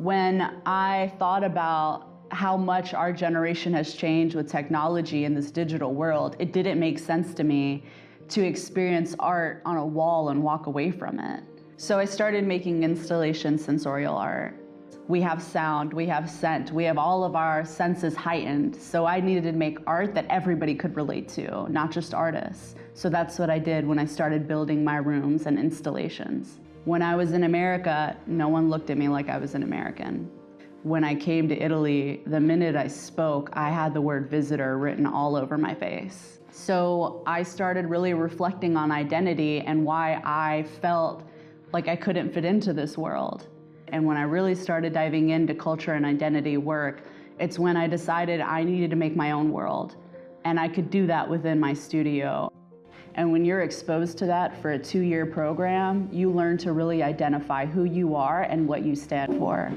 When I thought about how much our generation has changed with technology in this digital world, it didn't make sense to me to experience art on a wall and walk away from it. So I started making installation sensorial art. We have sound, we have scent, we have all of our senses heightened. So I needed to make art that everybody could relate to, not just artists. So that's what I did when I started building my rooms and installations. When I was in America, no one looked at me like I was an American. When I came to Italy, the minute I spoke, I had the word visitor written all over my face. So I started really reflecting on identity and why I felt like I couldn't fit into this world. And when I really started diving into culture and identity work, it's when I decided I needed to make my own world. And I could do that within my studio. And when you're exposed to that for a 2-year program, you learn to really identify who you are and what you stand for.